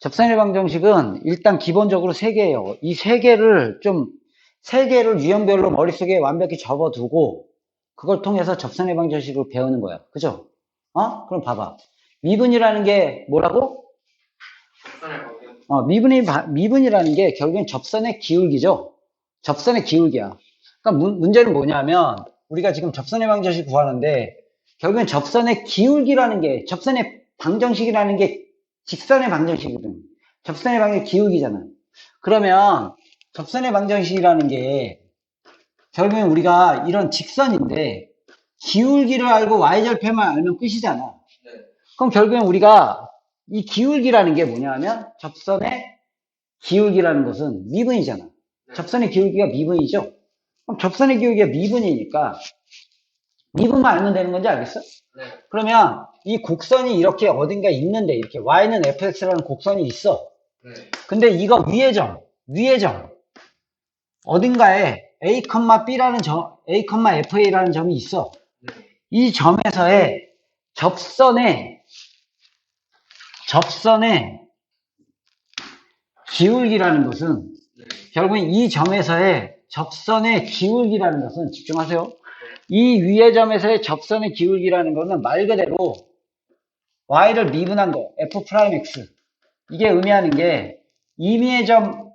접선의 방정식은 일단 기본적으로 세 개예요. 이 세 개를 유형별로 머릿속에 완벽히 접어두고 그걸 통해서 접선의 방정식을 배우는 거야. 그죠? 그럼 봐봐. 미분이라는 게 뭐라고? 접선의 방정. 미분이라는 게 결국엔 접선의 기울기죠. 접선의 기울기야. 그러니까 문제는 뭐냐면 우리가 지금 접선의 방정식 구하는데 결국엔 접선의 기울기라는 게 접선의 방정식이라는 게 직선의 방정식이거든. 접선의 방정식 기울기잖아. 그러면 접선의 방정식이라는 게 결국엔 우리가 이런 직선인데 기울기를 알고 y절편만 알면 끝이잖아. 네. 그럼 결국엔 우리가 이 기울기라는 게 뭐냐면 접선의 기울기라는 것은 미분이잖아. 네. 접선의 기울기가 미분이죠. 그럼 접선의 기울기가 미분이니까 미분만 알면 되는 건지 알겠어? 네. 그러면 이 곡선이 이렇게 어딘가 있는데 이렇게 y는 fx라는 곡선이 있어. 네. 근데 이거 위의 점 어딘가에 a, b라는 a, fa라는 점이 있어. 네. 이 점에서의 접선의 기울기라는 것은 결국엔 이 점에서의 접선의 기울기라는 것은 집중하세요. 이 위의 점에서의 접선의 기울기라는 것은 말 그대로 y를 미분한 거 f'x 이게 의미하는 게 임의의 점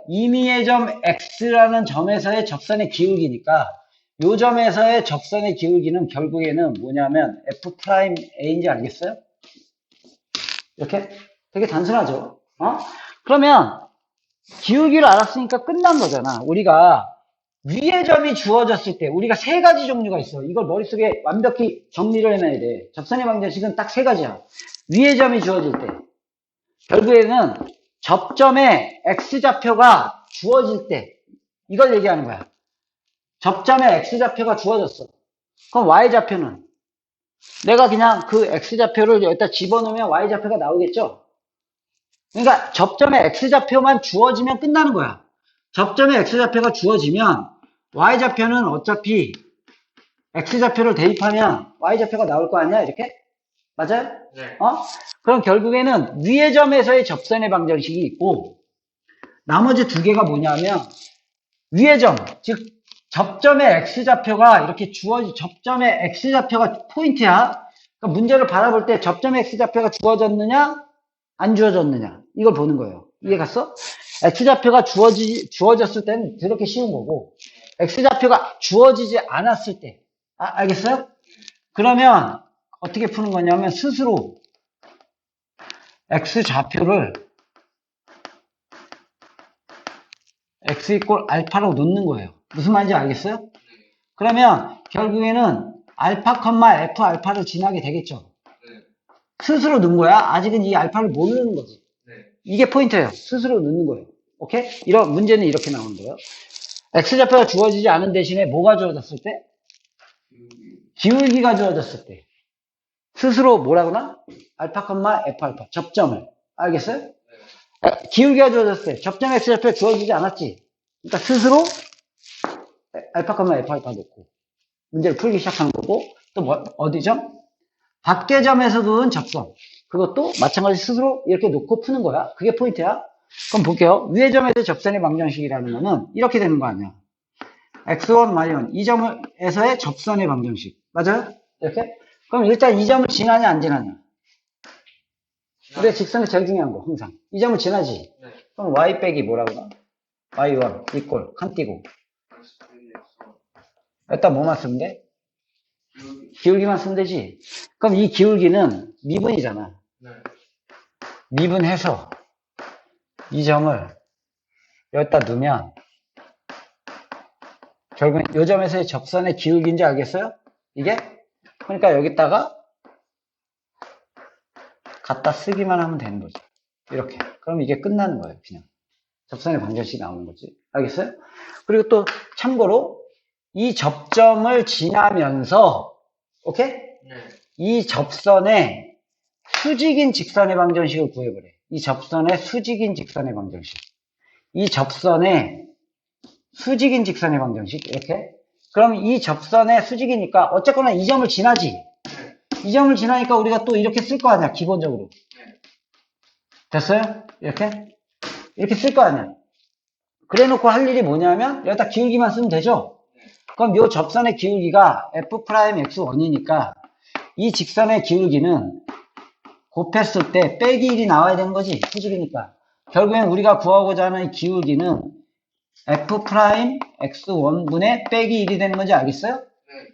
임의의 점 x라는 점에서의 접선의 기울기니까 요 점에서의 접선의 기울기는 결국에는 뭐냐면 f'a인지 알겠어요? 이렇게 되게 단순하죠. 그러면 기울기를 알았으니까 끝난 거잖아. 우리가 위의 점이 주어졌을 때 우리가 세 가지 종류가 있어. 이걸 머릿속에 완벽히 정리를 해놔야 돼. 접선의 방정식은 딱 세 가지야. 위의 점이 주어질 때 결국에는 접점의 x좌표가 주어질 때 이걸 얘기하는 거야. 접점의 x좌표가 주어졌어. 그럼 y좌표는 내가 그냥 그 x좌표를 여기다 집어넣으면 y좌표가 나오겠죠. 그러니까 접점의 x좌표만 주어지면 끝나는 거야. 접점의 x좌표가 주어지면 y좌표는 어차피 x좌표를 대입하면 y좌표가 나올 거 아니야 이렇게? 맞아요? 네. 그럼 결국에는 위의 점에서의 접선의 방정식이 있고 나머지 두 개가 뭐냐면 위의 점, 즉 접점의 x좌표가 이렇게 접점의 x좌표가 포인트야. 그러니까 문제를 바라볼 때 접점의 x좌표가 주어졌느냐 안 주어졌느냐 이걸 보는 거예요. 이해 갔어? x좌표가 주어졌을 때는 그렇게 쉬운 거고 x좌표가 주어지지 않았을 때 알겠어요? 그러면 어떻게 푸는 거냐면 스스로 x좌표를 x 이꼴 알파로 놓는 거예요. 무슨 말인지 알겠어요? 그러면 결국에는 알파, f 알파를 지나게 되겠죠. 네. 스스로 넣은 거야. 아직은 이 알파를 모르는 거지. 네. 이게 포인트예요. 스스로 넣는 거예요. 오케이? 이런 문제는 이렇게 나오는 거예요. x좌표가 주어지지 않은 대신에 뭐가 주어졌을 때? 기울기가 주어졌을 때. 스스로 뭐라구나? 알파, f 알파. 접점을. 알겠어요? 기울기가 주어졌을 때. 접점 x좌표가 주어지지 않았지. 그러니까 스스로 알파, f 알파 놓고 문제를 풀기 시작하는 거고 또 어디죠? 밖의 점에서 그은 접선. 그것도 마찬가지 스스로 이렇게 놓고 푸는 거야. 그게 포인트야. 그럼 볼게요. 위의 점에서 접선의 방정식이라는 거는 이렇게 되는 거 아니야. x1, y1 이 점에서의 접선의 방정식. 맞아요? 이렇게? 그럼 일단 이 점을 지나냐 안 지나냐? 우리가 직선이 제일 중요한 거 항상. 이 점을 지나지. 네. 그럼 y 빼기 뭐라고? y1 이꼴 칸 띄고. 여기다 뭐만 쓰면 돼? 기울기만 쓰면 되지. 그럼 이 기울기는 미분이잖아. 네. 미분해서 이 점을 여기다 넣으면 결국엔 이 점에서의 접선의 기울기인지 알겠어요? 이게? 그러니까 여기다가 갖다 쓰기만 하면 되는 거지. 이렇게. 그럼 이게 끝나는 거예요. 그냥. 접선의 방정식이 나오는 거지. 알겠어요? 그리고 또 참고로 이 접점을 지나면서 오케이? 네. 이 접선의 수직인 직선의 방정식을 구해보래. 이 접선의 수직인 직선의 방정식. 이 접선의 수직인 직선의 방정식. 이렇게. 그럼 이 접선의 수직이니까 어쨌거나 이 점을 지나지. 이 점을 지나니까 우리가 또 이렇게 쓸 거 아니야. 기본적으로. 됐어요? 이렇게 쓸 거 아니야. 그래 놓고 할 일이 뭐냐면 여기다 기울기만 쓰면 되죠? 그럼 요 접선의 기울기가 f'x1이니까 이 직선의 기울기는 곱했을 때 빼기 1이 나와야 되는 거지. 수직이니까. 결국엔 우리가 구하고자 하는 이 기울기는 f'x1분의 빼기 1이 되는 건지 알겠어요?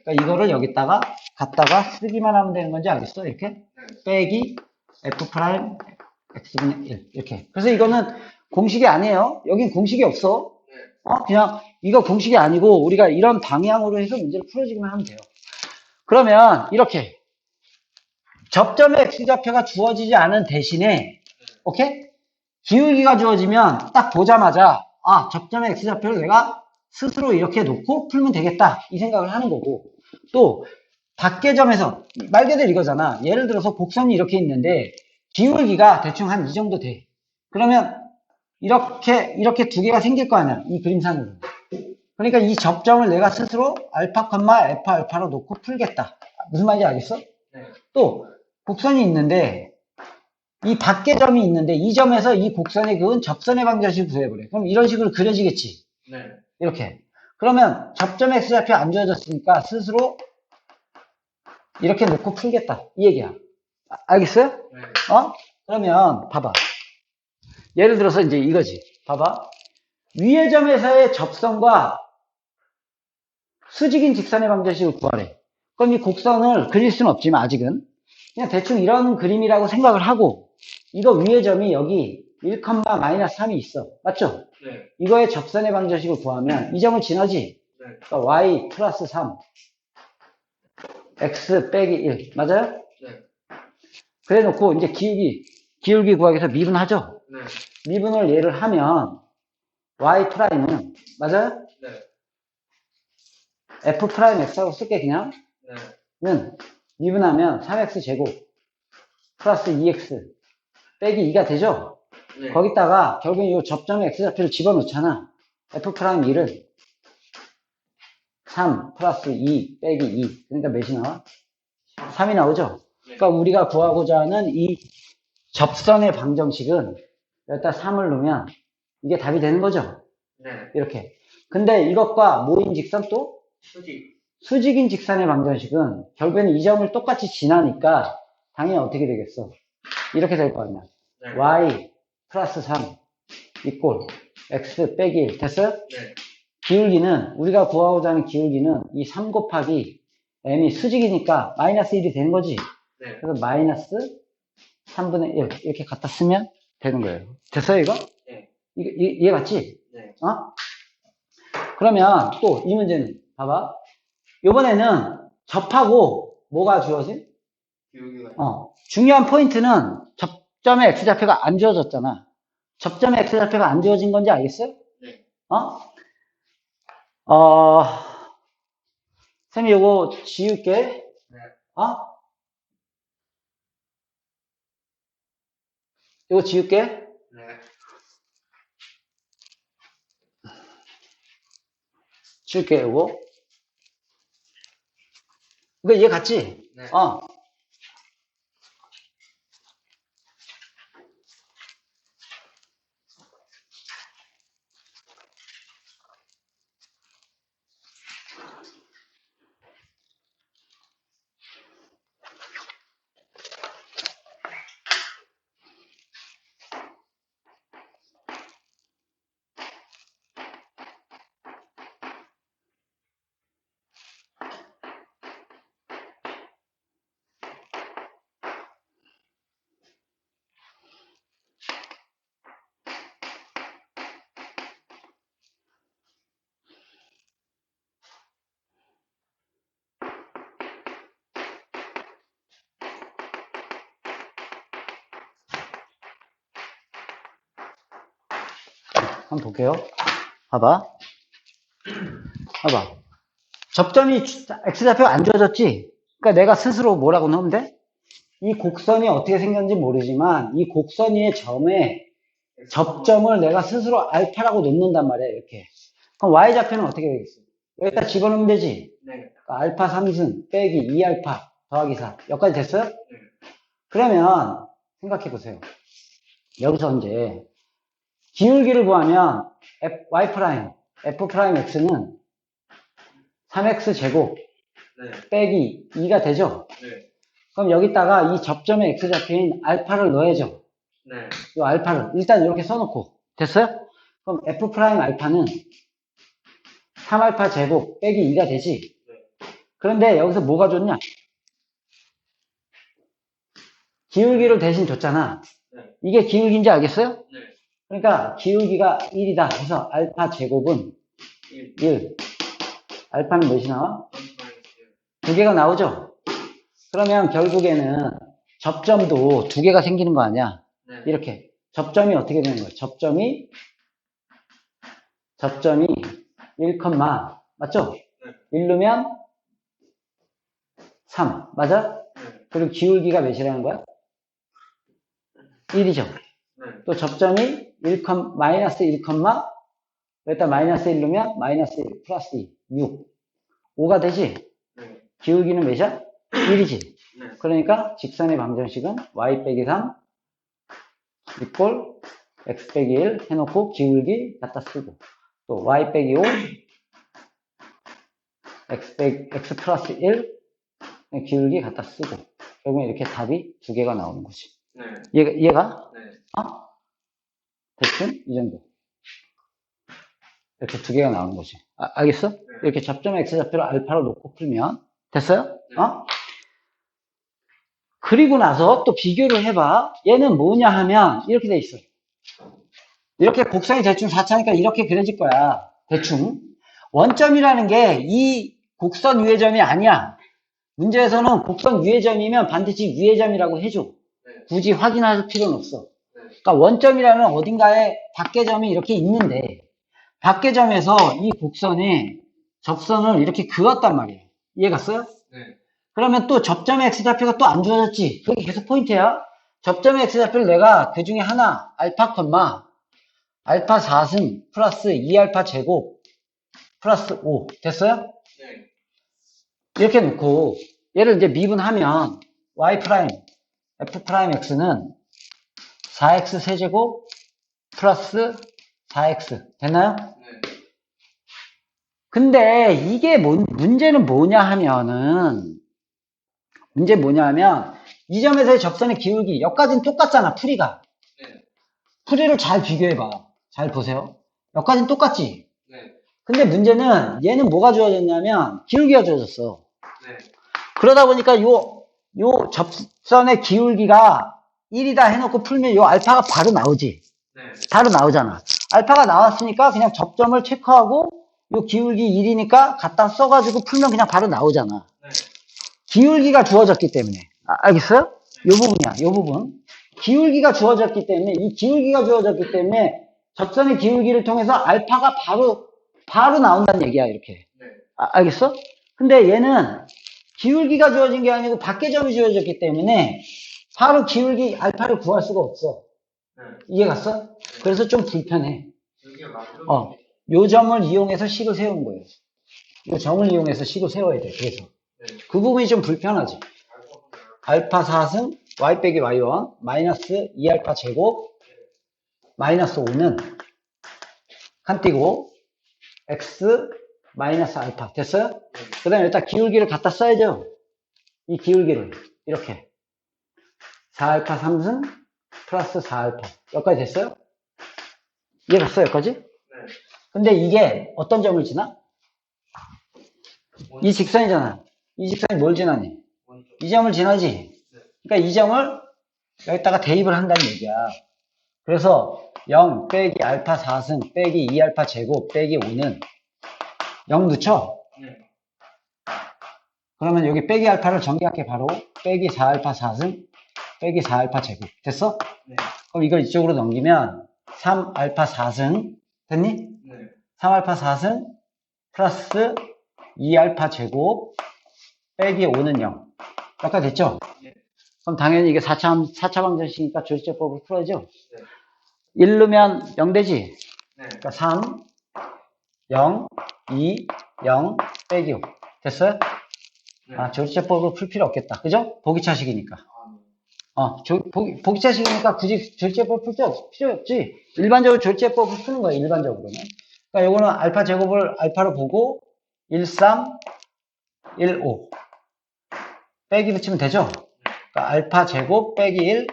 그러니까 이거를 여기다가 갖다가 쓰기만 하면 되는 건지 알겠어? 이렇게 빼기 f'x분의 1 이렇게. 그래서 이거는 공식이 아니에요. 여긴 공식이 없어. 그냥 이거 공식이 아니고 우리가 이런 방향으로 해서 문제를 풀어주기만 하면 돼요. 그러면 이렇게 접점의 x좌표가 주어지지 않은 대신에 오케이? 기울기가 주어지면 딱 보자마자 접점의 x좌표를 내가 스스로 이렇게 놓고 풀면 되겠다 이 생각을 하는 거고, 또 밖의 점에서 말 그대로 이거잖아. 예를 들어서 곡선이 이렇게 있는데 기울기가 대충 한 이 정도 돼. 그러면 이렇게 두 개가 생길 거 아니야, 이 그림상으로. 그러니까 이 접점을 내가 스스로 알파, F 알파로 놓고 풀겠다. 무슨 말인지 알겠어? 또 곡선이 있는데 이 밖의 점이 있는데 이 점에서 이 곡선에 그은 접선의 방정식을 구해버려. 그럼 이런 식으로 그려지겠지. 이렇게. 그러면 접점 x좌표 안 주어졌으니까 스스로 이렇게 놓고 풀겠다 이 얘기야. 알겠어요? 그러면 봐봐. 예를 들어서 이제 이거지. 봐봐. 위의 점에서의 접선과 수직인 직선의 방정식을 구하래. 그럼 이 곡선을 그릴 수는 없지만 아직은 그냥 대충 이런 그림이라고 생각을 하고, 이거 위의 점이 여기 1, -3이 있어. 맞죠? 이거의 접선의 방정식을 구하면 이 점을 지나지? 그러니까 y 플러스 3 x 빼기 1 맞아요? 그래 놓고 이제 기울기 구하기 위해서 미분하죠? 미분을 얘를 하면 y 프라임은 맞아요? f 프라임 x라고 쓸게 그냥. 는 미분하면 3x 제곱 플러스 2x 빼기 2가 되죠? 거기다가 결국엔 이 접점의 x좌표를 집어넣잖아. f 프라임 1은 3 플러스 2 빼기 2. 그러니까 몇이 나와? 3이 나오죠? 그러니까 우리가 구하고자 하는 이 접선의 방정식은 여기다 3을 넣으면 이게 답이 되는 거죠? 이렇게. 근데 이것과 뭐인 직선 또? 수직인 직선의 방정식은 결국에는 이 점을 똑같이 지나니까 당연히 어떻게 되겠어? 이렇게 될 거 아니야. y 플러스 3 이꼴 x 빼기 1 됐어요? 기울기는 우리가 구하고자 하는 기울기는 이 3 곱하기 m이 수직이니까 마이너스 1이 되는 거지. 그래서 마이너스 3분의 1 이렇게 갖다 쓰면 되는 거예요. 됐어요 이거? 이해 갔지? 그러면 또 이 문제는 봐봐. 요번에는 접하고 뭐가 주어진? 중요한 포인트는 접점의 x좌표가 안 주어졌잖아. 접점의 x좌표가 안 주어진 건지 알겠어요? 쌤이 요거 지울게. 요거 지울게. 지울게 요거. 이거 이해 갔지? 한번 볼게요. 봐봐. 접점이 x좌표가 안 주어졌지? 그러니까 내가 스스로 뭐라고 넣으면 돼? 이 곡선이 어떻게 생겼는지 모르지만 이 곡선 위의 점에 접점을 내가 스스로 알파라고 놓는단 말이야. 이렇게. 그럼 y좌표는 어떻게 되겠어? 여기다 집어넣으면 되지? 그러니까 알파 3승 빼기 2알파 더하기 4 여기까지 됐어요? 그러면 생각해 보세요. 여기서 이제 기울기를 구하면 y 프라임, f 프라임 x는 3x 제곱 네. 빼기 2가 되죠? 네. 그럼 여기다가 이 접점에 x 잡힌 알파를 넣어야죠. 네. 이 알파를 일단 이렇게 써놓고 됐어요? 그럼 f 프라임 알파는 3알파 제곱 빼기 2가 되지. 그런데 여기서 뭐가 좋냐? 기울기를 대신 줬잖아. 네. 이게 기울기인지 알겠어요? 네. 그러니까 기울기가 1이다 해서 알파 제곱은 1. 알파는 몇이 나와? 두 개가 나오죠? 그러면 결국에는 접점도 두 개가 생기는 거 아니야? 네. 이렇게. 접점이 어떻게 되는 거야? 접점이 1, 맞죠? 네. 1루면 3, 맞아? 네. 그리고 기울기가 몇이라는 거야? 1이죠. 네. 또 접점이 마이너스 1, 여기다 마이너스 1 넣으면 마이너스 1, 플러스 2, 6. 5가 되지? 네. 기울기는 몇이야? 1이지. 네. 그러니까 직선의 방정식은 y 빼기 3 이꼴 x 빼기 1 해놓고 기울기 갖다 쓰고 또 y 빼기 5 x 플러스 1 기울기 갖다 쓰고 결국엔 이렇게 답이 두 개가 나오는 거지. 네. 이해가? 네. 대충 이 정도. 이렇게 두 개가 나오는 거지. 알겠어? 네. 이렇게 접점의 x좌표를 알파로 놓고 풀면 됐어요? 네. 그리고 나서 또 비교를 해봐. 얘는 뭐냐 하면 이렇게 돼 있어. 이렇게 곡선이 대충 4차니까 이렇게 그려질 거야. 대충. 원점이라는 게 이 곡선 위의 점이 아니야. 문제에서는 곡선 위의 점이면 반드시 위의 점이라고 해줘. 네. 굳이 확인할 필요는 없어. 네. 그러니까 원점이라는 어딘가에 밖의 점이 이렇게 있는데 밖의 점에서 이 곡선에 접선을 이렇게 그었단 말이에요. 이해 갔어요? 네. 그러면 또 접점의 x좌표가 또 안 주어졌지. 그게 계속 포인트야. 접점의 x좌표를 내가 그 중에 하나 알파, 알파 4승 플러스 2알파 제곱 플러스 5 됐어요? 네. 이렇게 놓고 얘를 이제 미분하면 y 프라임 f 프라임 x는 4x 세제곱 플러스 4x 됐나요? 네. 근데 이게 문제는 뭐냐 하면은 이 점에서의 접선의 기울기 여기까지는 똑같잖아. 풀이가. 네. 풀이를 잘 비교해봐. 잘 보세요. 여기까지는 똑같지. 네. 근데 문제는 얘는 뭐가 주어졌냐면 기울기가 주어졌어. 네. 그러다 보니까 요 접선의 기울기가 1이다 해놓고 풀면 요 알파가 바로 나오지. 네. 바로 나오잖아. 알파가 나왔으니까 그냥 접점을 체크하고 요 기울기 1이니까 갖다 써가지고 풀면 그냥 바로 나오잖아. 네. 기울기가 주어졌기 때문에. 알겠어요? 요 부분이야. 요 부분. 기울기가 주어졌기 때문에 접선의 기울기를 통해서 알파가 바로 나온다는 얘기야. 이렇게. 네. 알겠어? 근데 얘는 기울기가 주어진 게 아니고 밖의 점이 주어졌기 때문에 바로 기울기 알파를 구할 수가 없어. 네. 이해 갔어? 그래서 좀 불편해. 여기가 맞죠? 요 점을 이용해서 식을 세운 거예요. 요 점을 이용해서 식을 세워야 돼. 그래서. 네. 그 부분이 좀 불편하지. 알파 4승 y 빼기 y1 마이너스 2알파 제곱 마이너스 5는 칸 띄고 x 마이너스 알파 됐어요? 네. 그 다음에 일단 기울기를 갖다 써야죠. 이 기울기를 이렇게 4알파 3승 플러스 4알파 여기까지 됐어요? 이해 갔어요? 여기까지? 네. 근데 이게 어떤 점을 지나? 이 직선이잖아. 이 직선이 뭘 지나니? 이 점을 지나지? 그러니까 이 점을 여기다가 대입을 한다는 얘기야. 그래서 0 빼기 알파 4승 빼기 2알파 제곱 빼기 5는 0 넣죠? 네. 그러면 여기 빼기 알파를 전개할게 바로 빼기 4알파 4승 빼기 4알파 제곱 됐어? 네. 그럼 이걸 이쪽으로 넘기면 3알파 4승 됐니? 네. 3알파 4승 플러스 2알파 제곱 빼기 5는 0 아까 됐죠? 네. 그럼 당연히 이게 4차 방정식이니까 조리제법을 풀어야죠? 네. 1 넣으면 0 되지? 네. 그러니까 3, 0, 2, 0 빼기 5 됐어요? 네. 조리제법을 풀 필요 없겠다 그죠? 보기차식이니까 복잡식이니까 굳이 절제법 풀 필요 없지. 일반적으로 절제법을 푸는 거야, 일반적으로는. 그러니까 요거는 알파 제곱을 알파로 보고, 1, 3, 1, 5. 빼기 붙이면 되죠? 그러니까 알파 제곱 빼기 1,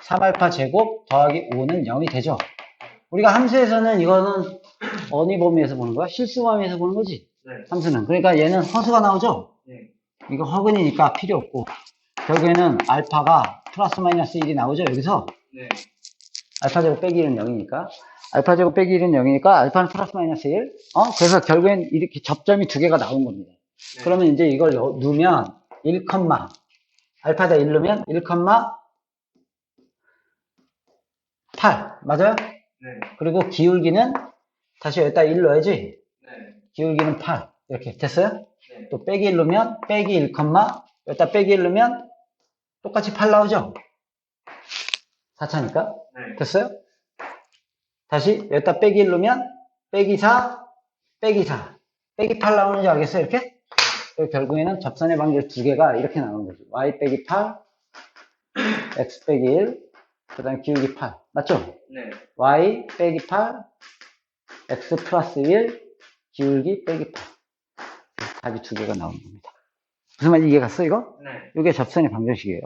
3알파 제곱 더하기 5는 0이 되죠? 우리가 함수에서는 이거는 어느 범위에서 보는 거야? 실수 범위에서 보는 거지? 네. 함수는. 그러니까 얘는 허수가 나오죠? 네. 이거 허근이니까 필요 없고. 결국에는 알파가 플러스 마이너스 1이 나오죠? 여기서. 네. 알파 제곱 빼기 1은 0이니까. 알파 제곱 빼기 1은 0이니까 알파는 플러스 마이너스 1. 그래서 결국엔 이렇게 접점이 두 개가 나온 겁니다. 네. 그러면 이제 이걸 넣으면 1, 알파에다 1 넣으면 1, 8. 맞아요? 네. 그리고 기울기는 다시 여기다 1 넣어야지. 네. 기울기는 8. 이렇게 됐어요? 네. 또 빼기 1 넣으면 빼기 1, 여기다 빼기 1 넣으면 똑같이 8 나오죠? 4차니까. 네. 됐어요? 다시 여기다 빼기 1 넣으면 빼기 4, 빼기 4. 빼기 8 나오는지 알겠어요? 이렇게? 그리고 결국에는 접선의 관계 두 개가 이렇게 나오는 거죠. y 빼기 8, x 빼기 1, 그 다음에 기울기 8. 맞죠? 네. y 빼기 8, x 플러스 1, 기울기 빼기 8. 답이 두 개가 나오는 겁니다. 무슨 말인지 이해 갔어, 이거? 네. 이게 접선의 방정식이에요.